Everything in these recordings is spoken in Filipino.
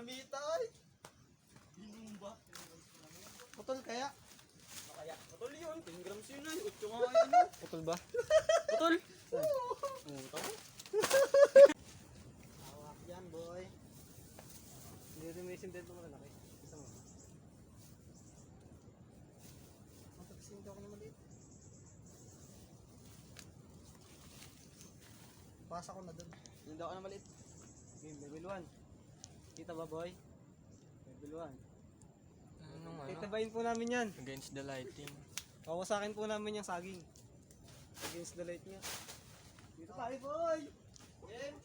Dinamita ay. Binumba. Putol kaya? Kaya, putol yun. 10 grams yun ay. 8 nga ay ano. Putol ba? Putol! Tama. Hawak yan, boy. Hindi rin may sindet mo malaki. Isa mo. Matapisin ko na maliit. Pasa ko na dun. Hindi ako na maliit. Game, level 1. Kita ba, boy? Level 1. Titabayin po namin yan. Against the lighting. Kawasakin po namin yung saging. Against the light niya. Dito tayo, boy! Game!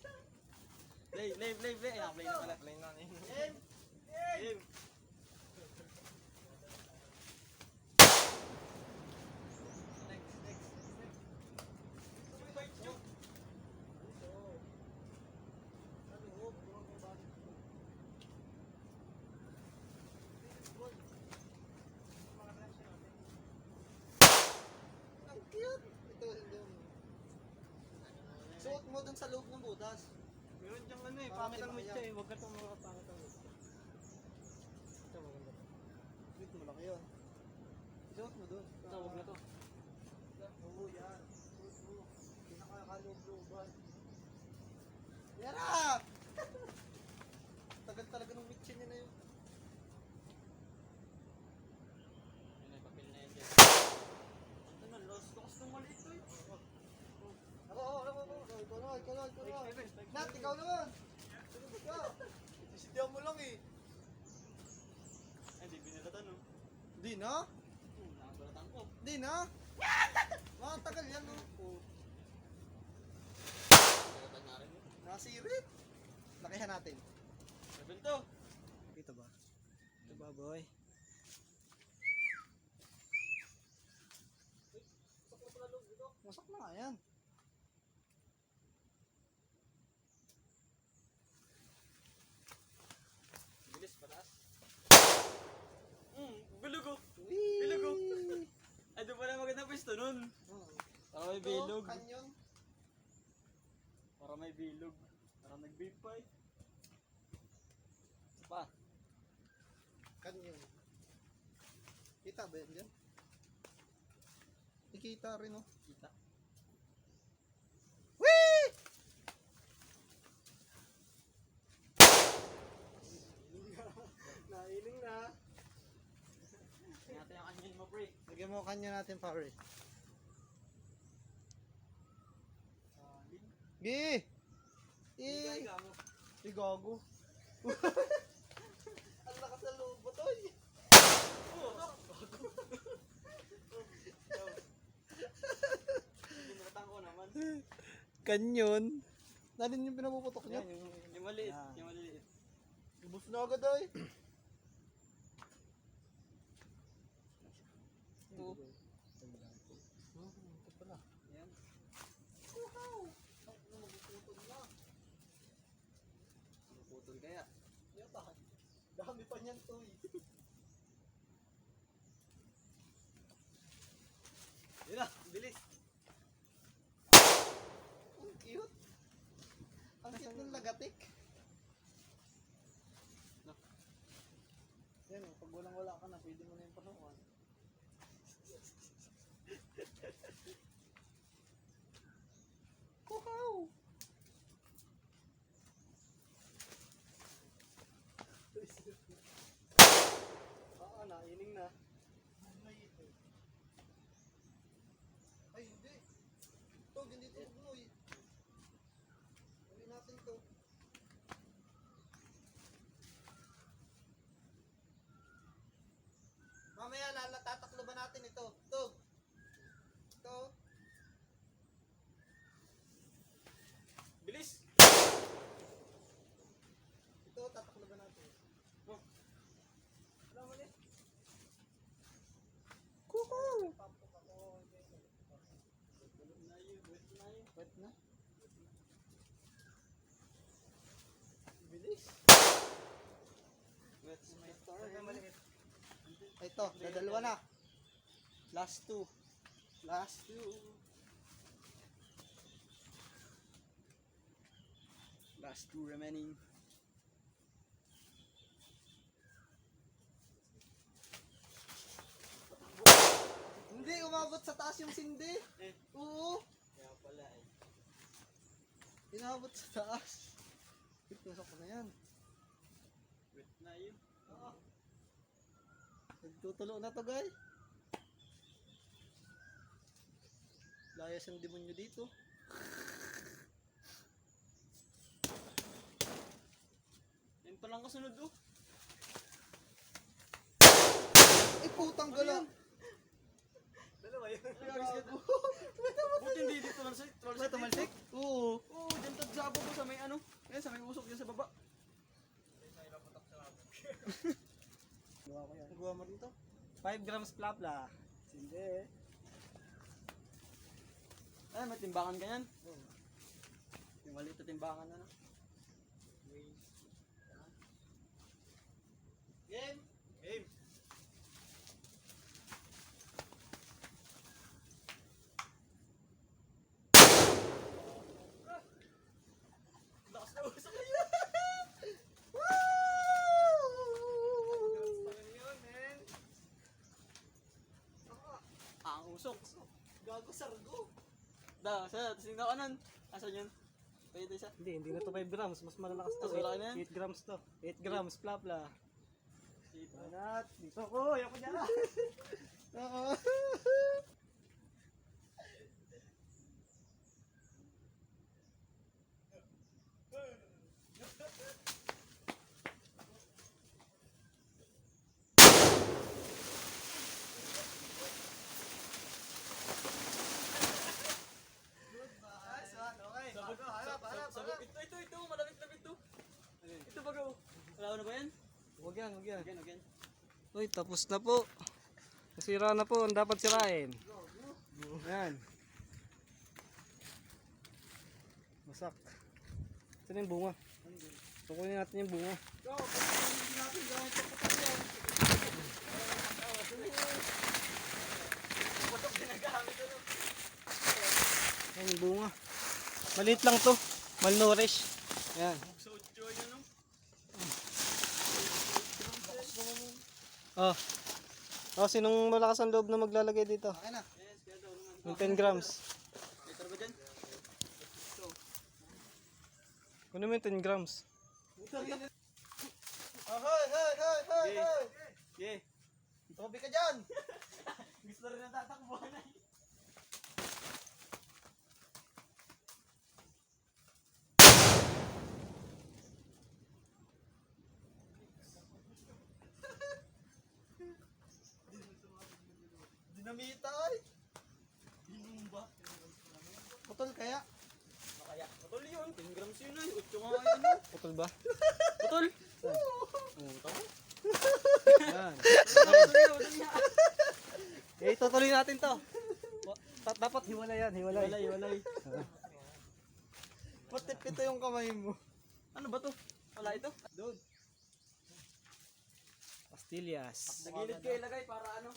Play. Play na pala. Play na yun. Game! Game! Ang cute. Ito, hindi mo. Suot mo dun sa loob ng butas. Meron diyang ano eh, Parang pangit ang timaya. mitya eh. Huwag ka itong mga pangit ang mitya. Ito, maganda. Wait, malaki yun. Suot mo dun. Ito, huwag na to. Oo, yan. Suot mo. Pinakakaloob-looban. Yarap! Tagal talaga ng mitya niya na yun. Yun ay papel na yan dyan. Ano na, lost ko kasi ng maliit ko eh. Ako. Ikaw na. Nat, ikaw naman. Sunod ka. Sisitihan mo lang eh. Ay, di binalatan oh. Di na? Nakabalatan ko. Di na? Mga tagal yan no? Binalatan na rin oh. Nasirit. Lakihan natin. Level to. Dito ba? Ito ba, boy? Masak na nga yan. Bilis, pataas. Bilog oh. Whee! Bilog oh. Ay, doon pala maganda pwesto nun. Para may bilog. Kanyon. Para may bilog. Para nag-vape pa eh. Isa pa. Kanyon. Kita ba yan dyan? Ikita rin oh. Kita. Whee! Nailing na. Tingnan yung kanyan mo, pre. Lagyan mo kanyo natin pare. Gi! Higay Eh! ka mo. Gago. Ang lakas ng loob mo, Toy. Oo, no. Binalatan ko naman. Kanyon? Narin yung pinapuputok niya? Yan, yung maliit. Yan. Yung maliit. Ubus na agad ay. Ito. Ito pala. Yan. Wow! Ang magpuputol na. Putol kaya. Yata. Dami pa niyan, Toy. Yun na, bilis. Ang cute. Ang cute ng lagatik. Yan, pag walang-wala ka na, pwede mo na yung panukan. Wow! Nailing na. Ay, hindi. Ito, hindi ito buhay. Uli natin to. Mamaya, tataklo ba natin ito? Ito. Ito. Bilis. Ito, tataklo ba natin? Oh. Wala mo ulit. Kuhu! Pampok ako. Wet na yun, wet na yun. Wet na? Bilis. Wet na yun. Ito, dadalawa na. Last two. Last two. Last two remaining. sa taas yung sindi. Oo. Kaya pala eh. Inabot sa taas. Tusok ko na yan. Wait na yun. Nagtutulo na to, guys. Layas ang demonyo dito. Yan pa lang kasunod oh. Ay, putang gala. Dalawa yun. Buti hindi dito tumalsik. May tumalsik? Oo. Oo, dyan tagsabo ko sa may ano. Ayan, sa may usok dyan sa baba. Gawa ko yan. Nagawa mo rin to? 5 grams plapla. Hindi. Ay, may timbangan ka yan. Yung maliit na timbangan ano. Game. Game. Lakas na usok na yun. Ang usok. Gago sargo. Da, sa tingnan kanan. Asan yun? Pwede isa. Hindi na to 5 grams. Mas malalakas to. Mas malaki na yan? 8 grams to. 8 grams plapla. Dito. Manat. Dito ko. Ayaw ko dyan. Oo. Sabog. Ito. Malamit-lamit to. Ito baga oh. Wala na ba yan? Huwag yan, huwag yan. Again. Uy, tapos na po. Nasira na po. Ang dapat sirain. Yan. Masak. Ito na yung bunga. Tukunin natin yung bunga. Yan yung bunga. Maliit lang to. Malnourished. Yan. So, yun no? Oh. Oh, sinong malakas ang loob na maglalagay dito? Okay na. Yes, kaya daw naman. Yung 10 grams. Ito ba dyan? Kunin mo yung 10 grams. Hoy. Yeah. Tobi ka dyan. Gusto rin ang tatakbuhan na. Dinamita ay. Hinumba. Putol kaya. Makaya. Putol yun. 10 grams yun ay. 8 nga kayo ano. Putol ba? Putol. Yan. Putol niya. Eh, tutuloy natin to. Dapat hiwalay yan, hiwalay. Hiwalay. Patip ito yung kamay mo. Ano ba to? Wala ito? Doon. Pastillas. Sa gilid ko ilagay para ano?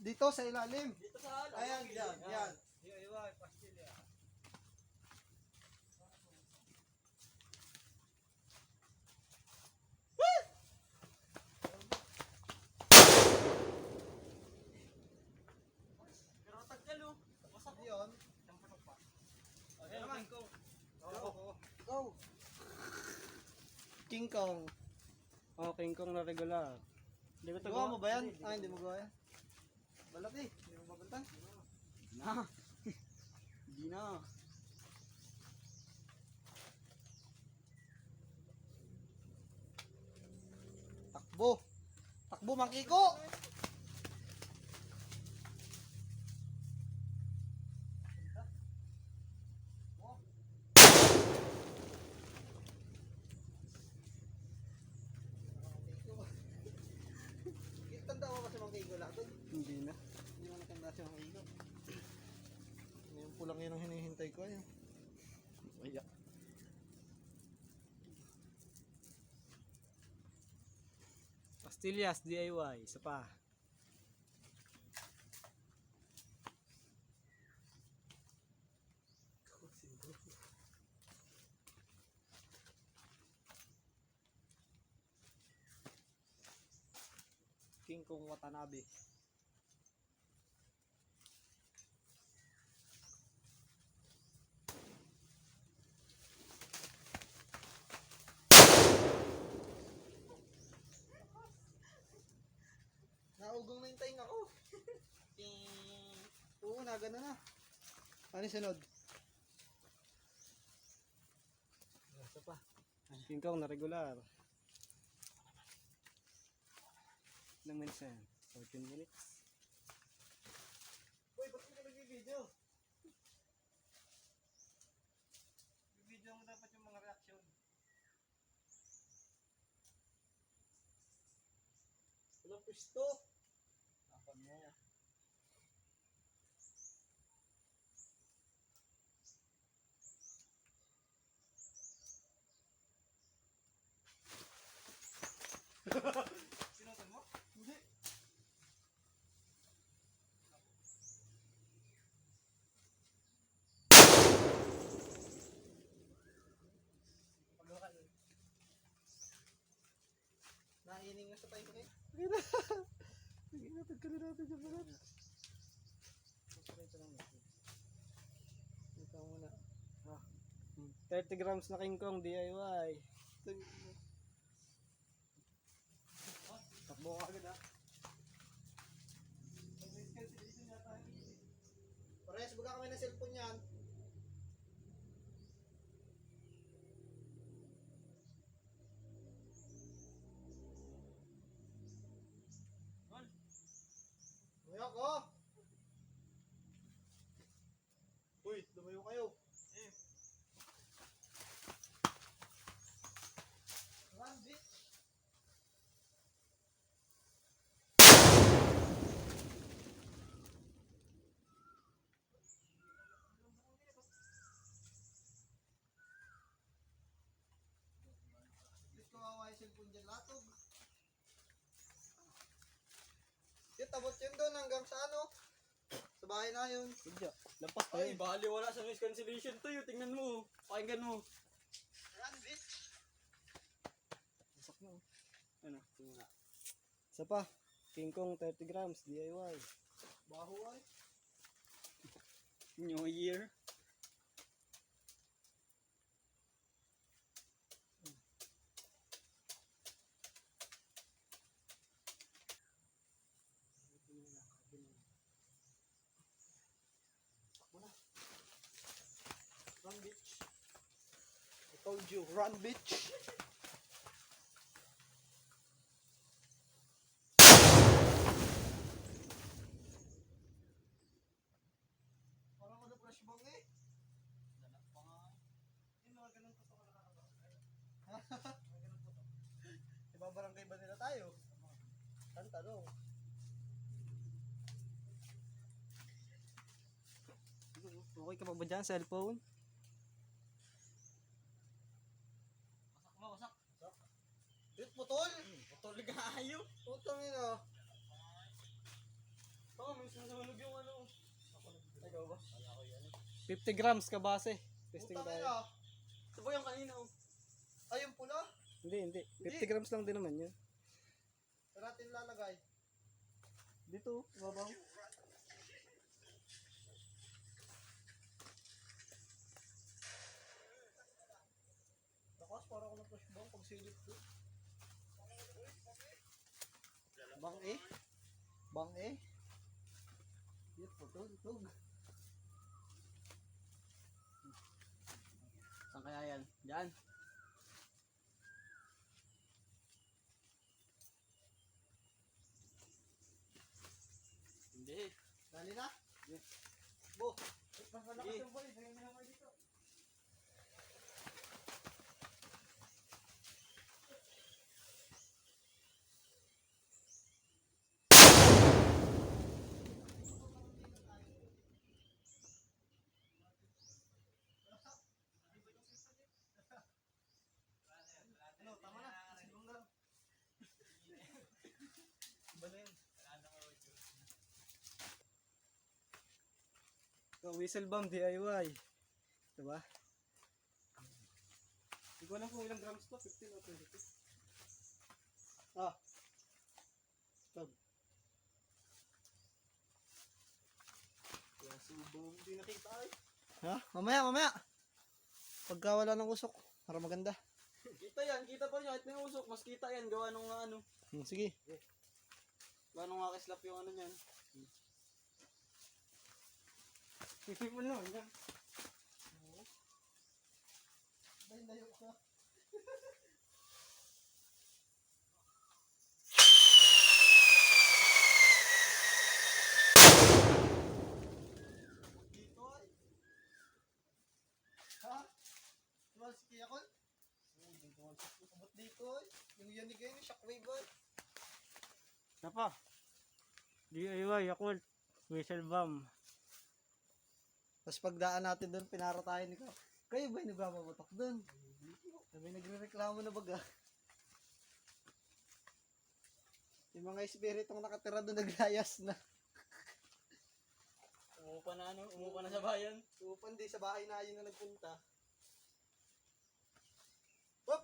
Dito sa ilalim. Dito sa alam. Ayan, yan. Pero tagal oh. Wasak Yun. Ayan naman. Go. King Kong. Oh, King Kong na regular. Hindi ko ito Gawa mo ba yan? Ah, hindi mo gawa yan. Balat eh. Hindi mo babalitan. Na. Hindi na. Takbo. Takbo, Mangkiko. Tanda mo ba si Mangkiko lahat? Hindi na. Hindi mo natanda si Mangkiko. Yung pulang yun ang hinihintay ko. Ayun. Ay, Pastillas DIY, isa pa. King Kong Watanabe. Dugong na yung tainga ko. Ting. Oo, nagana na. Ano yung sunod? Isa pa. King Kong na regular. Ilang minutes na yan? 14 minutes. Uy, ba't mo ka nag-video? Video mo dapat yung mga reaction. Walang pwesto. Tapan mo. Sinutan mo? Hindi. Naining na sa tayo ko eh. Sige na, tagkali natin dyan mga. Ito muna. 30 grams na King Kong DIY. Takbo ka agad ha. Pares, baga kami ng cellphone yan. Lumayo ko! Uy, lumayo kayo. Run, bitch! Diyos ko, kawawa yung cellphone dyan, latog. Yun, tabot yun doon hanggang sa ano? Sa bahay na yun. Video. Lampas pa Ay, yun. bali wala sa noise cancellation to yun. Tingnan mo. Pakinggan mo. Run, bitch! Masak mo. Ano? Tingnan nga. Isa pa. King Kong 30 grams DIY. Baho ay. New Year. Run, bitch! I told you, run, bitch! Parang ano flashbang eh. Danak pa nga. Yung mga ganun puto ka nakakabang. Mga ganun puto. Ibabarangay ba nila tayo? Ang tanong. Okay ka pa ba dyan? Cellphone? Wasak. Yun, putol! Patuloy ka ayaw. Putol yun ah. Oo, may sumasamalog yung ano. Ikaw ba? 50 grams ka base. Testing Putang tayo. ina. Ito ba yung kanina oh? Ay, yung pula? Hindi. 50 grams lang din naman yun. Saan natin lalagay? Dito, babaw. Lakas, parang ako ng flashbang pag silip ko. Bang eh? Bang eh? Yun, putol, tug. Saan kaya yan? Diyan. Hindi. Dali na? Bo, mas malakas Sige. yung boy. Lagay mo naman dito. Ano, tama na. Silbong lang. Iba na yun. So, whistle bomb DIY. Diba? Hindi ko alam kung ilang grams to. 15 o 22. Ah. Stop. Kaya subong. Hindi nakita ay. Ha? Mamaya. Pagka wala ng usok, para maganda. Kita yan. Kita pa niya. Kahit may usok. Mas kita yan. Gawa nung ano. Sige. Paano makakislap yung ano niyan? Sisipon mo yan. Dayo ka. Dito ay. Ha? Tumal si Kuya Col? Hindi tumal si Kuya. Abot dito ay. Yung yanig ngayon, yung shockwave ay. Napa. DIY, Yakult. Whistle bomb. Tapos pagdaan natin doon, pinara tayo ni Kuya. Kayo ba yung nagbababatok doon? Sabi nagre-reklamo na baga. Yung mga espiritong nakatira doon naglayas na. Umupa na ano? Umupa na sa bayan. Upan di sa bahay na yun na nagpunta. Hop!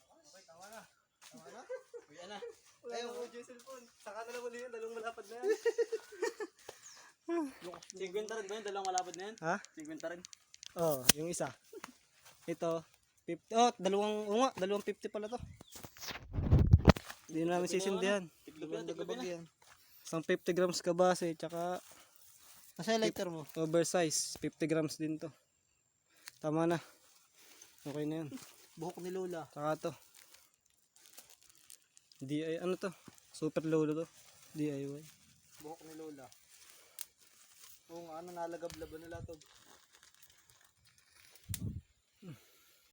Okay, tama na. Tama na? Uwi na. Ayaw mo yung cellphone. Saka na lang ulit yan, dalawang malapad na yan. 50 rin ba yun? Dalawang malapad na yan? Ha? 50 rin. Oh, yung isa. Ito, 50. Oh, dalawang 50 pala to. Hindi na namin sisindihan. Tiklop yan. Isang 50 grams ka base, tsaka Nasa lighter mo? oversize. 50 grams din to. Tama na. Okay na yun. Buhok ni Lola. Tsaka to. Ano to? Super lolo to. DIY. Buhok ni Lola. Oo nga, ano, nalagab-laban nila to.